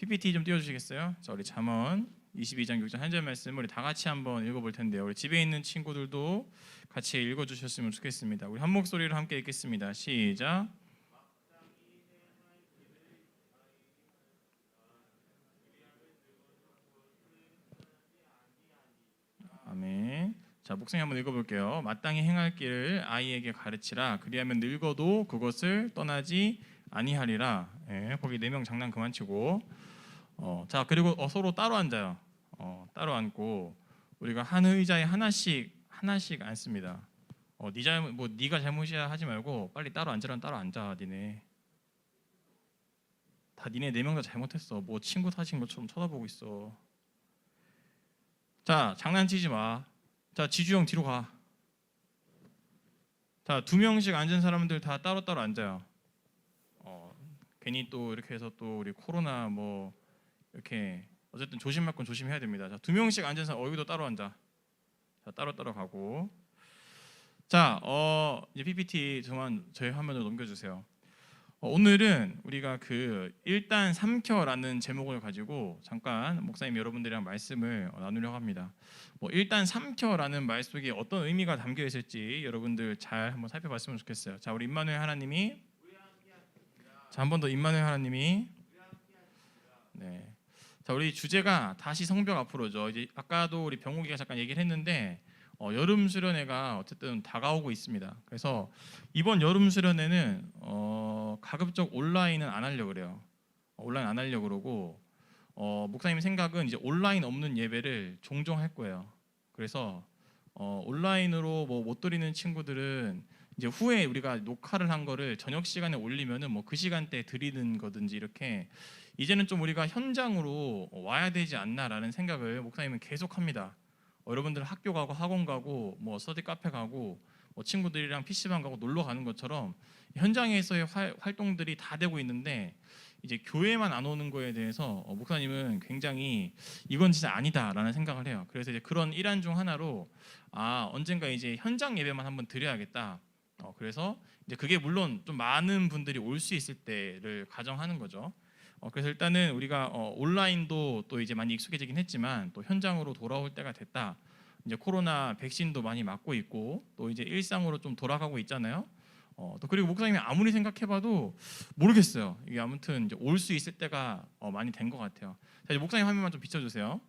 PPT 좀 띄워주시겠어요? 자, 우리 잠언 22장 6절 한 절 말씀 우리 다 같이 한번 읽어볼 텐데요. 우리 집에 있는 친구들도 같이 읽어주셨으면 좋겠습니다. 우리 한 목소리로 함께 읽겠습니다. 시작. 아멘. 자, 목사님 한번 읽어볼게요. 마땅히 행할 길을 아이에게 가르치라. 그리하면 늙어도 그것을 떠나지 아니하리라. 예, 거기 4명 장난 그만 치고. 자, 그리고 서로 따로 앉아요. 따로 앉고 우리가 한 의자에 하나씩 앉습니다. 네가 잘못이야 하지 말고 빨리 따로 앉으라면 따로 앉아. 니네 다 니네 4명 다 잘못했어. 뭐 친구 사신 것처럼 쳐다보고 있어. 자, 장난치지 마. 자, 지주형 뒤로 가. 자, 2명씩 앉은 사람들 다 따로따로 앉아요. 괜히 또 이렇게 해서 또 우리 코로나 뭐 이렇게 어쨌든 조심할 건 조심해야 됩니다. 자, 2명씩 앉은 사람 여기도 따로 앉아. 자, 따로따로 가고. 자, 이제 PPT 저희 화면으로 넘겨주세요. 오늘은 우리가 그 일단 삼켜라는 제목을 가지고 잠깐 목사님 여러분들이랑 말씀을 나누려고 합니다. 일단 삼켜라는 말 속에 어떤 의미가 담겨 있을지 여러분들 잘 한번 살펴봤으면 좋겠어요. 자, 우리 임마누엘 하나님이 자, 한 번 더 임마누엘 하나님이 네. 자, 우리 주제가 다시 성벽 앞으로죠. 이제 아까도 우리 병욱이가 잠깐 얘기를 했는데 여름 수련회가 어쨌든 다가오고 있습니다. 그래서 이번 여름 수련회는 가급적 온라인은 안 하려고 그래요. 온라인 안 하려고 그러고 목사님 생각은 이제 온라인 없는 예배를 종종 할 거예요. 그래서 온라인으로 못 드리는 친구들은 이제 후에 우리가 녹화를 한 거를 저녁 시간에 올리면은 그 시간대에 드리는 거든지 이렇게 이제는 좀 우리가 현장으로 와야 되지 않나라는 생각을 목사님은 계속 합니다. 여러분들 학교 가고 학원 가고 스터디 카페 가고 친구들이랑 PC방 가고 놀러 가는 것처럼 현장에서의 활동들이 다 되고 있는데 이제 교회만 안 오는 거에 대해서 목사님은 굉장히 이건 진짜 아니다라는 생각을 해요. 그래서 이제 그런 일환 중 하나로 언젠가 이제 현장 예배만 한번 드려야겠다. 그래서 이제 그게 물론 좀 많은 분들이 올 수 있을 때를 가정하는 거죠. 그래서 일단은 우리가 온라인도 또 이제 많이 익숙해지긴 했지만 또 현장으로 돌아올 때가 됐다. 이제 코로나 백신도 많이 맞고 있고 또 이제 일상으로 좀 돌아가고 있잖아요. 또 그리고 목사님이 아무리 생각해봐도 모르겠어요. 이게 아무튼 이제 올 수 있을 때가 많이 된 것 같아요. 자, 이제 목사님 화면만 좀 비춰주세요.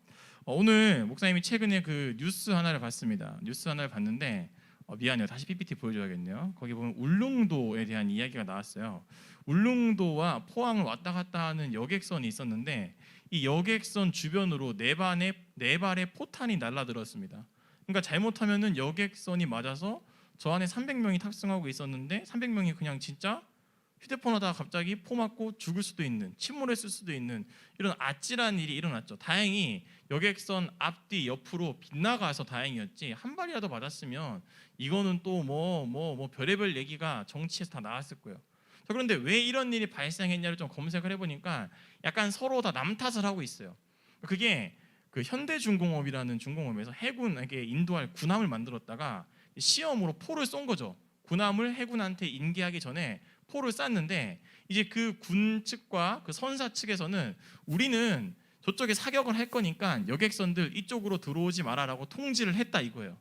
오늘 목사님이 최근에 그 뉴스 하나를 봤습니다. 뉴스 하나를 봤는데 미안해요. 다시 PPT 보여줘야겠네요. 거기 보면 울릉도에 대한 이야기가 나왔어요. 울릉도와 포항을 왔다 갔다 하는 여객선이 있었는데 이 여객선 주변으로 네 발의 포탄이 날라들었습니다. 그러니까 잘못하면은 여객선이 맞아서 저 안에 300명이 탑승하고 있었는데 300명이 그냥 진짜 휴대폰 하다가 갑자기 포 맞고 죽을 수도 있는, 침몰했을 수도 있는 이런 아찔한 일이 일어났죠. 다행히 여객선 앞뒤 옆으로 빗나가서 다행이었지 한 발이라도 맞았으면 이거는 또 별의별 얘기가 정치에서 다 나왔을 거예요. 자, 그런데 왜 이런 일이 발생했냐를 좀 검색을 해보니까 약간 서로 다 남 탓을 하고 있어요. 그게 그 현대중공업이라는 중공업에서 해군에게 인도할 군함을 만들었다가 시험으로 포를 쏜 거죠. 군함을 해군한테 인계하기 전에 포를 쐈는데 이제 그 군 측과 그 선사 측에서는 우리는 저쪽에 사격을 할 거니까 여객선들 이쪽으로 들어오지 마라라고 통지를 했다 이거예요.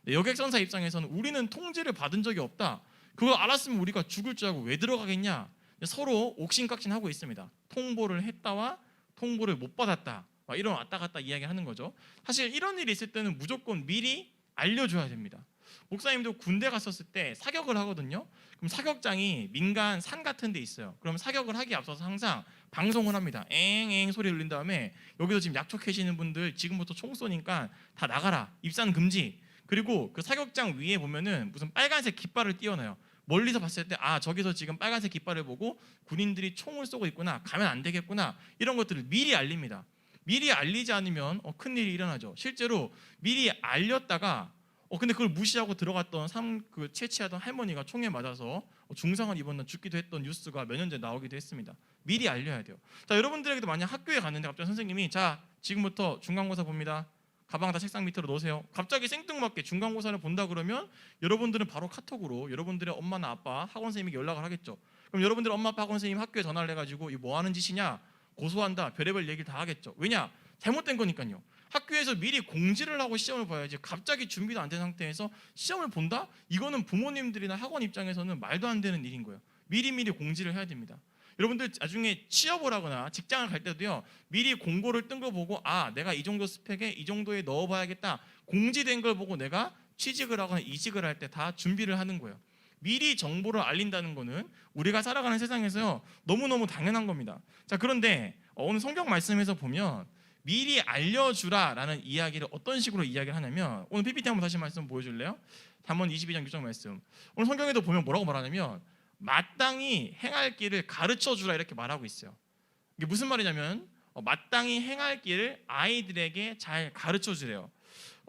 여객선사 입장에서는 우리는 통지를 받은 적이 없다. 그거 알았으면 우리가 죽을 줄 알고 왜 들어가겠냐. 서로 옥신각신하고 있습니다. 통보를 했다와 통보를 못 받았다. 이런 왔다 갔다 이야기하는 거죠. 사실 이런 일이 있을 때는 무조건 미리 알려줘야 됩니다. 목사님도 군대 갔었을 때 사격을 하거든요. 그럼 사격장이 민간 산 같은 데 있어요. 그럼 사격을 하기 앞서서 항상 방송을 합니다. 엥엥 소리 울린 다음에 여기서 지금 약촉하시는 분들 지금부터 총 쏘니까 다 나가라. 입산 금지. 그리고 그 사격장 위에 보면은 무슨 빨간색 깃발을 띄워놔요. 멀리서 봤을 때 저기서 지금 빨간색 깃발을 보고 군인들이 총을 쏘고 있구나. 가면 안 되겠구나. 이런 것들을 미리 알립니다. 미리 알리지 않으면 큰일이 일어나죠. 실제로 미리 알렸다가 근데 그걸 무시하고 들어갔던 채취하던 할머니가 총에 맞아서 중상을 입었나 죽기도 했던 뉴스가 몇 년 전에 나오기도 했습니다. 미리 알려야 돼요. 자, 여러분들에게도 만약 학교에 갔는데 갑자기 선생님이 자, 지금부터 중간고사 봅니다. 가방 다 책상 밑으로 놓으세요. 갑자기 생뚱맞게 중간고사를 본다 그러면 여러분들은 바로 카톡으로 여러분들의 엄마나 아빠, 학원 선생님에게 연락을 하겠죠. 그럼 여러분들 엄마, 아빠, 학원 선생님 학교에 전화를 해가지고 이거 뭐 하는 짓이냐? 고소한다, 별의별 얘기를 다 하겠죠. 왜냐? 잘못된 거니까요. 학교에서 미리 공지를 하고 시험을 봐야지 갑자기 준비도 안 된 상태에서 시험을 본다? 이거는 부모님들이나 학원 입장에서는 말도 안 되는 일인 거예요. 미리미리 공지를 해야 됩니다. 여러분들 나중에 취업을 하거나 직장을 갈 때도요, 미리 공고를 뜬 거 보고 내가 이 정도 스펙에 이 정도에 넣어봐야겠다, 공지된 걸 보고 내가 취직을 하거나 이직을 할 때 다 준비를 하는 거예요. 미리 정보를 알린다는 거는 우리가 살아가는 세상에서요, 너무너무 당연한 겁니다. 자, 그런데 오늘 성경 말씀에서 보면 미리 알려주라라는 이야기를 어떤 식으로 이야기를 하냐면, 오늘 PPT 한번 다시 말씀 보여줄래요? 잠언 22장 6절 말씀. 오늘 성경에도 보면 뭐라고 말하냐면 마땅히 행할 길을 가르쳐주라 이렇게 말하고 있어요. 이게 무슨 말이냐면 마땅히 행할 길을 아이들에게 잘 가르쳐주래요.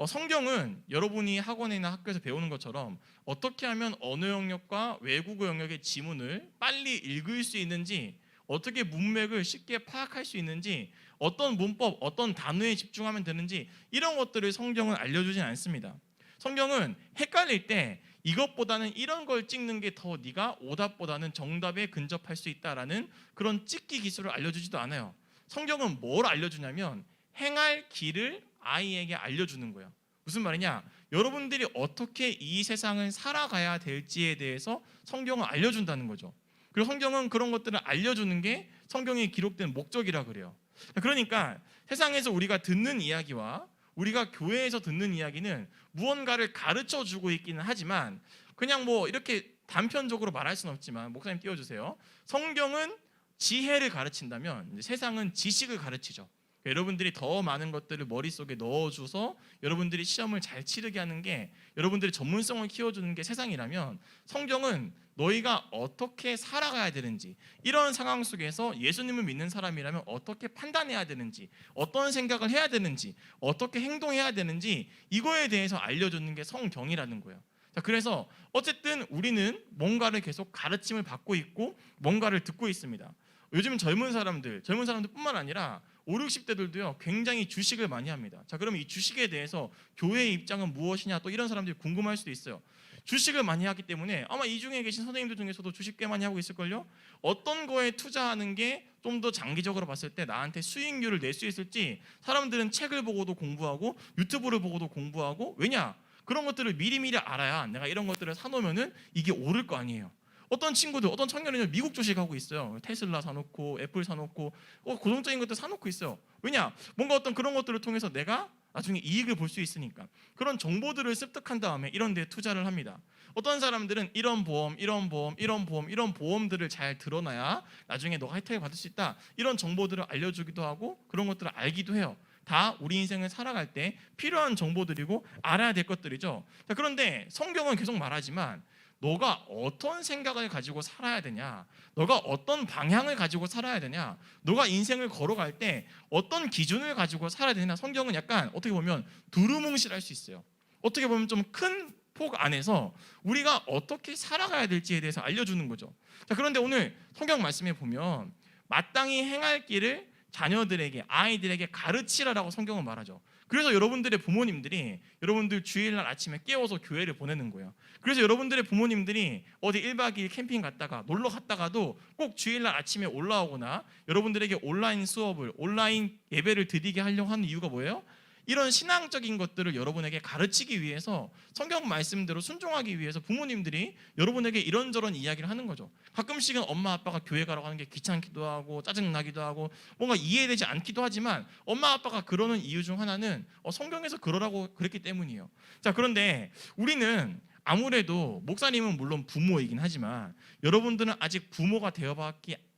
성경은 여러분이 학원이나 학교에서 배우는 것처럼 어떻게 하면 언어 영역과 외국어 영역의 지문을 빨리 읽을 수 있는지, 어떻게 문맥을 쉽게 파악할 수 있는지, 어떤 문법, 어떤 단어에 집중하면 되는지, 이런 것들을 성경은 알려주진 않습니다. 성경은 헷갈릴 때 이것보다는 이런 걸 찍는 게 더 네가 오답보다는 정답에 근접할 수 있다라는 그런 찍기 기술을 알려주지도 않아요. 성경은 뭘 알려주냐면 행할 길을 아이에게 알려주는 거예요. 무슨 말이냐? 여러분들이 어떻게 이 세상을 살아가야 될지에 대해서 성경은 알려준다는 거죠. 그리고 성경은 그런 것들을 알려주는 게 성경에 기록된 목적이라 그래요. 그러니까 세상에서 우리가 듣는 이야기와 우리가 교회에서 듣는 이야기는 무언가를 가르쳐 주고 있기는 하지만, 그냥 뭐 이렇게 단편적으로 말할 수는 없지만, 목사님 띄워주세요. 성경은 지혜를 가르친다면 세상은 지식을 가르치죠. 여러분들이 더 많은 것들을 머릿속에 넣어줘서 여러분들이 시험을 잘 치르게 하는 게, 여러분들의 전문성을 키워주는 게 세상이라면, 성경은 너희가 어떻게 살아가야 되는지, 이런 상황 속에서 예수님을 믿는 사람이라면 어떻게 판단해야 되는지, 어떤 생각을 해야 되는지, 어떻게 행동해야 되는지, 이거에 대해서 알려주는 게 성경이라는 거예요. 자, 그래서 어쨌든 우리는 뭔가를 계속 가르침을 받고 있고 뭔가를 듣고 있습니다. 요즘 젊은 사람들뿐만 아니라 5, 60대들도요 굉장히 주식을 많이 합니다. 자, 그러면 이 주식에 대해서 교회의 입장은 무엇이냐, 또 이런 사람들이 궁금할 수도 있어요. 주식을 많이 하기 때문에 아마 이 중에 계신 선생님들 중에서도 주식 꽤 많이 하고 있을걸요. 어떤 거에 투자하는 게 좀 더 장기적으로 봤을 때 나한테 수익률을 낼 수 있을지 사람들은 책을 보고도 공부하고 유튜브를 보고도 공부하고, 왜냐? 그런 것들을 미리미리 알아야 내가 이런 것들을 사놓으면은 이게 오를 거 아니에요. 어떤 친구들, 어떤 청년이 미국 주식하고 있어요. 테슬라 사놓고 애플 사놓고 고정적인 것들 사놓고 있어요. 왜냐? 뭔가 어떤 그런 것들을 통해서 내가 나중에 이익을 볼 수 있으니까 그런 정보들을 습득한 다음에 이런 데에 투자를 합니다. 어떤 사람들은 이런 보험, 이런 보험, 이런 보험, 이런 보험들을 잘 들어놔야 나중에 너가 혜택을 받을 수 있다, 이런 정보들을 알려주기도 하고 그런 것들을 알기도 해요. 다 우리 인생을 살아갈 때 필요한 정보들이고 알아야 될 것들이죠. 자, 그런데 성경은 계속 말하지만 너가 어떤 생각을 가지고 살아야 되냐, 너가 어떤 방향을 가지고 살아야 되냐, 너가 인생을 걸어갈 때 어떤 기준을 가지고 살아야 되냐, 성경은 약간 어떻게 보면 두루뭉실할 수 있어요. 어떻게 보면 좀 큰 폭 안에서 우리가 어떻게 살아가야 될지에 대해서 알려주는 거죠. 자, 그런데 오늘 성경 말씀에 보면 마땅히 행할 길을 자녀들에게, 아이들에게 가르치라라고 성경은 말하죠. 그래서 여러분들의 부모님들이 여러분들 주일날 아침에 깨워서 교회를 보내는 거예요. 그래서 여러분들의 부모님들이 어디 1박 2일 캠핑 갔다가 놀러 갔다가도 꼭 주일날 아침에 올라오거나 여러분들에게 온라인 수업을, 온라인 예배를 드리게 하려고 하는 이유가 뭐예요? 이런 신앙적인 것들을 여러분에게 가르치기 위해서, 성경 말씀대로 순종하기 위해서 부모님들이 여러분에게 이런저런 이야기를 하는 거죠. 가끔씩은 엄마 아빠가 교회 가라고 하는 게 귀찮기도 하고 짜증나기도 하고 뭔가 이해되지 않기도 하지만 엄마 아빠가 그러는 이유 중 하나는 성경에서 그러라고 그랬기 때문이에요. 자, 그런데 우리는 아무래도, 목사님은 물론 부모이긴 하지만 여러분들은 아직 부모가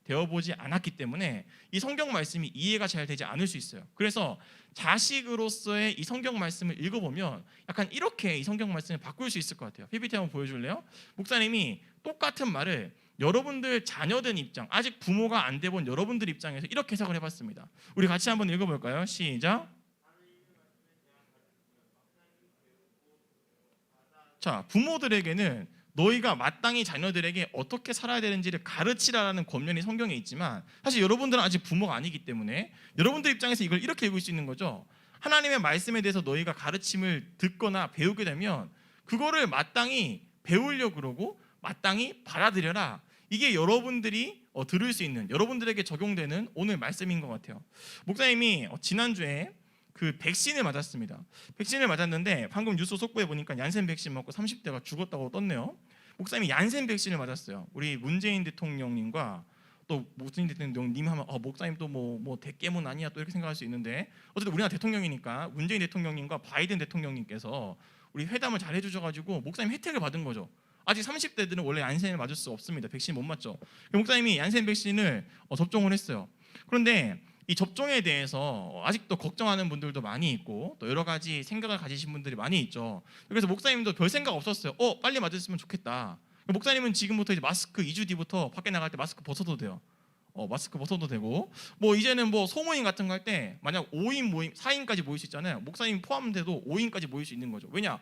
되어보지 않았기 때문에 이 성경 말씀이 이해가 잘 되지 않을 수 있어요. 그래서 자식으로서의 이 성경 말씀을 읽어보면 약간 이렇게 이 성경 말씀을 바꿀 수 있을 것 같아요. PPT 한번 보여줄래요? 목사님이 똑같은 말을 여러분들 자녀된 입장, 아직 부모가 안 돼본 여러분들 입장에서 이렇게 해석을 해봤습니다. 우리 같이 한번 읽어볼까요? 시작. 자, 부모들에게는 너희가 마땅히 자녀들에게 어떻게 살아야 되는지를 가르치라라는 권면이 성경에 있지만, 사실 여러분들은 아직 부모가 아니기 때문에 여러분들 입장에서 이걸 이렇게 읽을 수 있는 거죠. 하나님의 말씀에 대해서 너희가 가르침을 듣거나 배우게 되면 그거를 마땅히 배우려고 그러고 마땅히 받아들여라, 이게 여러분들이 들을 수 있는, 여러분들에게 적용되는 오늘 말씀인 것 같아요. 목사님이 지난주에 그 백신을 맞았습니다. 백신을 맞았는데 방금 뉴스 속보에 보니까 얀센 백신 맞고 30대가 죽었다고 떴네요. 목사님이 얀센 백신을 맞았어요. 우리 문재인 대통령님과 또 문재인 대통령님 하면 목사님 또 뭐 대깨문 아니야 또 이렇게 생각할 수 있는데, 어쨌든 우리나라 대통령이니까 문재인 대통령님과 바이든 대통령님께서 우리 회담을 잘 해주셔가지고 목사님 혜택을 받은 거죠. 아직 30대들은 원래 얀센을 맞을 수 없습니다. 백신 못 맞죠. 목사님이 얀센 백신을 접종을 했어요. 그런데 이 접종에 대해서 아직도 걱정하는 분들도 많이 있고 또 여러 가지 생각을 가지신 분들이 많이 있죠. 그래서 목사님도 별 생각 없었어요. 빨리 맞았으면 좋겠다. 목사님은 지금부터 이제 마스크 2주 뒤부터 밖에 나갈 때 마스크 벗어도 돼요. 마스크 벗어도 되고, 뭐 이제는 뭐 소모임 같은 거 할 때 만약 5인 모임, 4인까지 모일 수 있잖아요. 목사님 포함돼도 5인까지 모일 수 있는 거죠. 왜냐?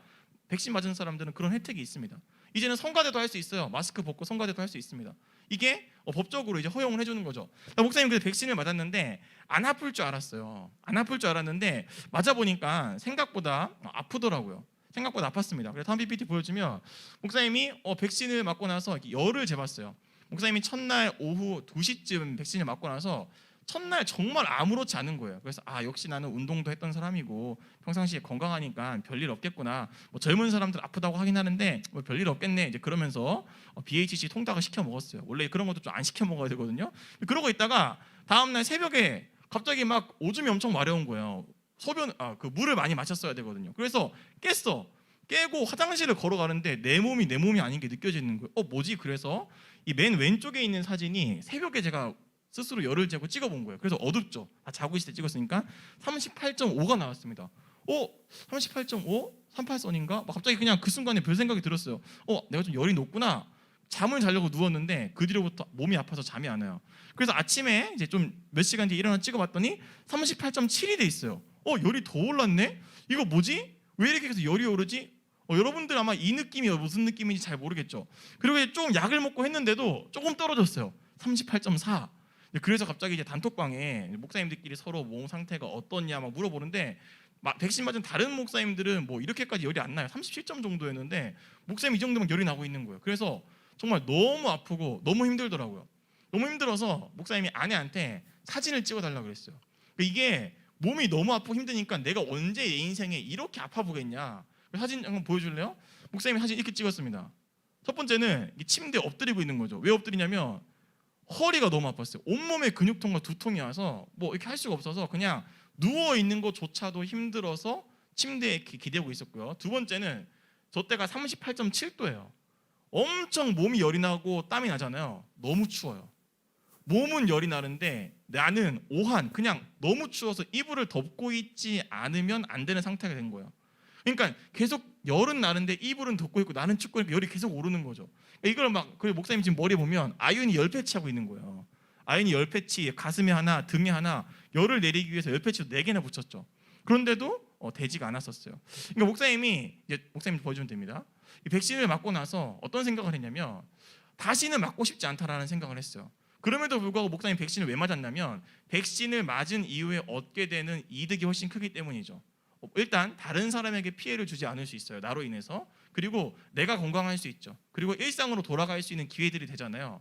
백신 맞은 사람들은 그런 혜택이 있습니다. 이제는 성가대도 할 수 있어요. 마스크 벗고 성가대도 할 수 있습니다. 이게 법적으로 이제 허용을 해주는 거죠. 목사님 그 백신을 맞았는데 안 아플 줄 알았어요. 안 아플 줄 알았는데 맞아 보니까 생각보다 아프더라고요. 생각보다 아팠습니다. 그래서 다음 PPT 보여주면 목사님이 백신을 맞고 나서 열을 재봤어요. 목사님이 첫날 오후 2시쯤 백신을 맞고 나서 첫날 정말 아무렇지 않은 거예요. 그래서 역시 나는 운동도 했던 사람이고 평상시에 건강하니까 별일 없겠구나. 뭐 젊은 사람들 아프다고 하긴 하는데 뭐 별일 없겠네. 이제 그러면서 BHC 통닭을 시켜 먹었어요. 원래 그런 것도 좀 안 시켜 먹어야 되거든요. 그러고 있다가 다음날 새벽에 갑자기 막 오줌이 엄청 마려운 거예요. 그 물을 많이 마셨어야 되거든요. 그래서 깨고 화장실을 걸어가는데 내 몸이 아닌 게 느껴지는 거예요. 뭐지? 그래서 이 맨 왼쪽에 있는 사진이 새벽에 제가 스스로 열을 재고 찍어본 거예요. 그래서 어둡죠. 자고 있을 때 찍었으니까 38.5가 나왔습니다. 38.5? 38선인가? 갑자기 그냥 그 순간에 별 생각이 들었어요. 내가 좀 열이 높구나. 잠을 자려고 누웠는데 그 뒤로부터 몸이 아파서 잠이 안 와요. 그래서 아침에 이제 좀 몇 시간 뒤에 일어나 찍어봤더니 38.7이 돼 있어요. 열이 더 올랐네? 이거 뭐지? 왜 이렇게 해서 열이 오르지? 여러분들 아마 이 느낌이 무슨 느낌인지 잘 모르겠죠. 그리고 좀 약을 먹고 했는데도 조금 떨어졌어요. 38.4. 그래서 갑자기 이제 단톡방에 목사님들끼리 서로 몸 상태가 어떻냐 막 물어보는데, 백신 맞은 다른 목사님들은 뭐 이렇게까지 열이 안 나요. 37점 정도였는데 목사님 이 정도면 열이 나고 있는 거예요. 그래서 정말 너무 아프고 너무 힘들더라고요. 너무 힘들어서 목사님이 아내한테 사진을 찍어달라고 그랬어요. 이게 몸이 너무 아프고 힘드니까 내가 언제 내 인생에 이렇게 아파 보겠냐. 사진 한번 보여줄래요? 목사님이 사진 이렇게 찍었습니다. 첫 번째는 침대에 엎드리고 있는 거죠. 왜 엎드리냐면 허리가 너무 아팠어요. 온몸에 근육통과 두통이 와서 뭐 이렇게 할 수가 없어서 그냥 누워 있는 것조차도 힘들어서 침대에 이렇게 기대고 있었고요. 두 번째는 저 때가 38.7도예요. 엄청 몸이 열이 나고 땀이 나잖아요. 너무 추워요. 몸은 열이 나는데 나는 오한 그냥 너무 추워서 이불을 덮고 있지 않으면 안 되는 상태가 된 거예요. 그러니까 계속 열은 나는데 이불은 덮고 있고 나는 춥고 열이 계속 오르는 거죠. 이걸 그 목사님 지금 머리에 보면 아이언이 열 패치하고 있는 거예요. 아이언이 열 패치 가슴에 하나 등에 하나 열을 내리기 위해서 열 패치 4개나 붙였죠. 그런데도 되지가 않았었어요. 그러니까 목사님 보여주면 됩니다. 이 백신을 맞고 나서 어떤 생각을 했냐면 다시는 맞고 싶지 않다라는 생각을 했어요. 그럼에도 불구하고 목사님 백신을 왜 맞았냐면 백신을 맞은 이후에 얻게 되는 이득이 훨씬 크기 때문이죠. 일단 다른 사람에게 피해를 주지 않을 수 있어요. 나로 인해서. 그리고 내가 건강할 수 있죠. 그리고 일상으로 돌아갈 수 있는 기회들이 되잖아요.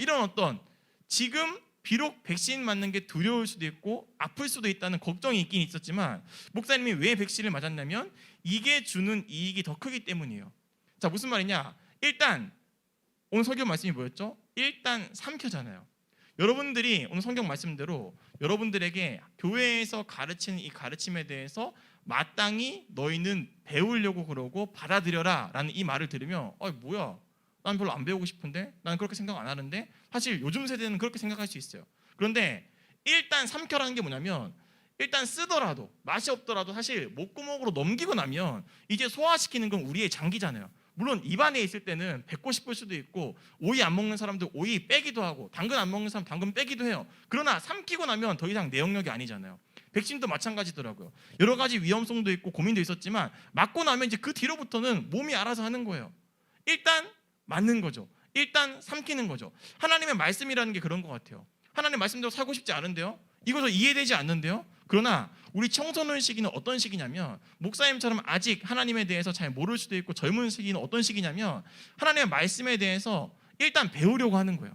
이런 어떤 지금 비록 백신 맞는 게 두려울 수도 있고 아플 수도 있다는 걱정이 있긴 있었지만 목사님이 왜 백신을 맞았냐면 이게 주는 이익이 더 크기 때문이에요. 자, 무슨 말이냐? 일단 오늘 설교 말씀이 뭐였죠? 일단 삼켜잖아요. 여러분들이 오늘 성경 말씀대로 여러분들에게 교회에서 가르치는 이 가르침에 대해서 마땅히 너희는 배우려고 그러고 받아들여라 라는 이 말을 들으면 뭐야? 난 별로 안 배우고 싶은데? 나는 그렇게 생각 안 하는데? 사실 요즘 세대는 그렇게 생각할 수 있어요. 그런데 일단 삼켜라는 게 뭐냐면 일단 쓰더라도 맛이 없더라도 사실 목구멍으로 넘기고 나면 이제 소화시키는 건 우리의 장기잖아요. 물론 입안에 있을 때는 뱉고 싶을 수도 있고 오이 안 먹는 사람들 오이 빼기도 하고 당근 안 먹는 사람 당근 빼기도 해요. 그러나 삼키고 나면 더 이상 내 영역이 아니잖아요. 백신도 마찬가지더라고요. 여러 가지 위험성도 있고 고민도 있었지만 맞고 나면 이제 그 뒤로부터는 몸이 알아서 하는 거예요. 일단 맞는 거죠. 일단 삼키는 거죠. 하나님의 말씀이라는 게 그런 것 같아요. 하나님 말씀대로 살고 싶지 않은데요. 이것도 이해되지 않는데요. 그러나 우리 청소년 시기는 어떤 시기냐면 목사님처럼 아직 하나님에 대해서 잘 모를 수도 있고 젊은 시기는 어떤 시기냐면 하나님의 말씀에 대해서 일단 배우려고 하는 거예요.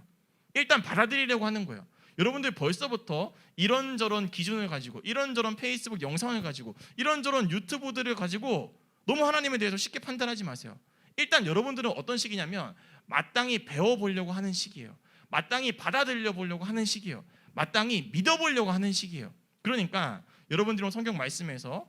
일단 받아들이려고 하는 거예요. 여러분들 벌써부터 이런저런 기준을 가지고 이런저런 페이스북 영상을 가지고 이런저런 유튜브들을 가지고 너무 하나님에 대해서 쉽게 판단하지 마세요. 일단 여러분들은 어떤 시기냐면 마땅히 배워보려고 하는 시기예요. 마땅히 받아들여 보려고 하는 시기예요. 마땅히 믿어보려고 하는 시기예요. 그러니까 여러분들은 성경 말씀에서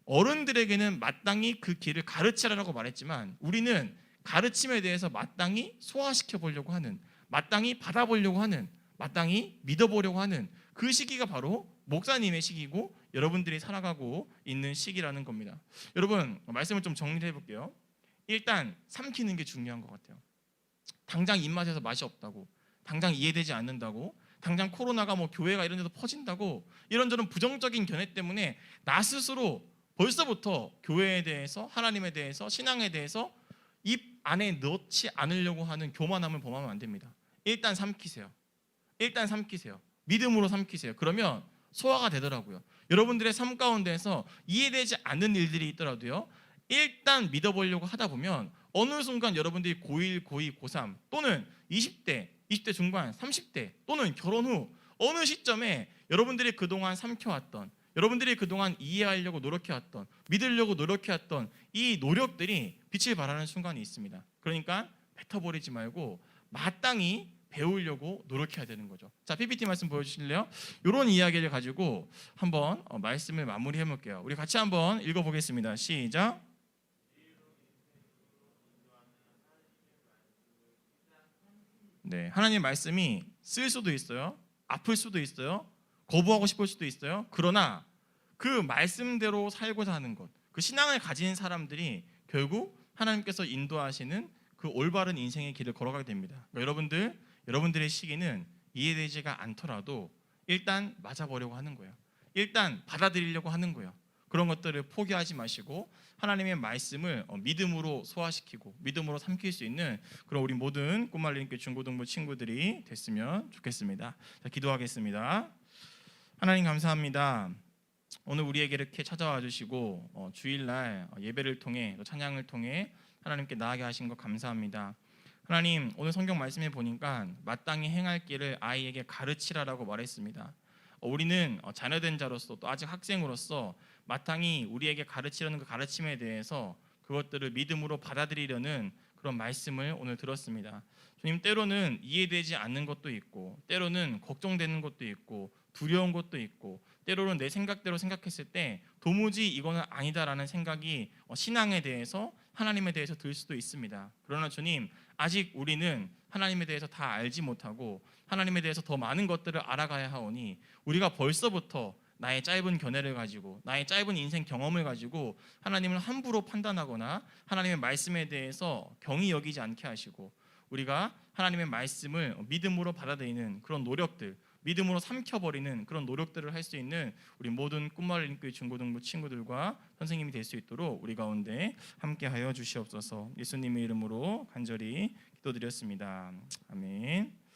어른들에게는 마땅히 그 길을 가르치라라고 말했지만 우리는 가르침에 대해서 마땅히 소화시켜 보려고 하는, 마땅히 받아보려고 하는, 마땅히 믿어보려고 하는 그 시기가 바로 목사님의 시기고 여러분들이 살아가고 있는 시기라는 겁니다. 여러분 말씀을 좀 정리해 볼게요. 일단 삼키는 게 중요한 것 같아요. 당장 입맛에서 맛이 없다고, 당장 이해되지 않는다고, 당장 코로나가 뭐 교회가 이런 데서 퍼진다고 이런저런 부정적인 견해 때문에 나 스스로 벌써부터 교회에 대해서, 하나님에 대해서, 신앙에 대해서 입 안에 넣지 않으려고 하는 교만함을 범하면 안 됩니다. 일단 삼키세요. 일단 삼키세요. 믿음으로 삼키세요. 그러면 소화가 되더라고요. 여러분들의 삶 가운데에서 이해되지 않는 일들이 있더라도요, 일단 믿어보려고 하다 보면 어느 순간 여러분들이 고1, 고2, 고3 또는 20대 중반, 30대 또는 결혼 후 어느 시점에 여러분들이 그동안 삼켜왔던, 여러분들이 그동안 이해하려고 노력해왔던, 믿으려고 노력해왔던 이 노력들이 빛을 발하는 순간이 있습니다. 그러니까 뱉어버리지 말고 마땅히 배우려고 노력해야 되는 거죠. 자, PPT 말씀 보여주실래요? 이런 이야기를 가지고 한번 말씀을 마무리해 볼게요. 우리 같이 한번 읽어보겠습니다. 시작. 네, 하나님 말씀이 쓸 수도 있어요. 아플 수도 있어요. 거부하고 싶을 수도 있어요. 그러나 그 말씀대로 살고자 하는 것, 그 신앙을 가진 사람들이 결국 하나님께서 인도하시는 그 올바른 인생의 길을 걸어가게 됩니다. 그러니까 여러분들의 시기는 이해되지가 않더라도 일단 맞아보려고 하는 거예요. 일단 받아들이려고 하는 거예요. 그런 것들을 포기하지 마시고 하나님의 말씀을 믿음으로 소화시키고 믿음으로 삼킬 수 있는 그런 우리 모든 꿈말리님께 중고등부 친구들이 됐으면 좋겠습니다. 자, 기도하겠습니다. 하나님 감사합니다. 오늘 우리에게 이렇게 찾아와 주시고 주일날 예배를 통해 찬양을 통해 하나님께 나아가게 하신 것 감사합니다. 하나님, 오늘 성경 말씀에 보니까 마땅히 행할 길을 아이에게 가르치라라고 말했습니다. 우리는 자녀된 자로서 또 아직 학생으로서 마땅히 우리에게 가르치려는 그 가르침에 대해서 그것들을 믿음으로 받아들이려는 그런 말씀을 오늘 들었습니다. 주님, 때로는 이해되지 않는 것도 있고 때로는 걱정되는 것도 있고 두려운 것도 있고 때로는 내 생각대로 생각했을 때 도무지 이거는 아니다라는 생각이 신앙에 대해서 하나님에 대해서 들 수도 있습니다. 그러나 주님, 아직 우리는 하나님에 대해서 다 알지 못하고 하나님에 대해서 더 많은 것들을 알아가야 하오니 우리가 벌써부터 나의 짧은 견해를 가지고 나의 짧은 인생 경험을 가지고 하나님을 함부로 판단하거나 하나님의 말씀에 대해서 경히 여기지 않게 하시고 우리가 하나님의 말씀을 믿음으로 받아들이는 그런 노력들, 믿음으로 삼켜버리는 그런 노력들을 할 수 있는 우리 모든 꿈마을림교회 중고등부 친구들과 선생님이 될 수 있도록 우리 가운데 함께하여 주시옵소서. 예수님의 이름으로 간절히 기도드렸습니다. 아멘.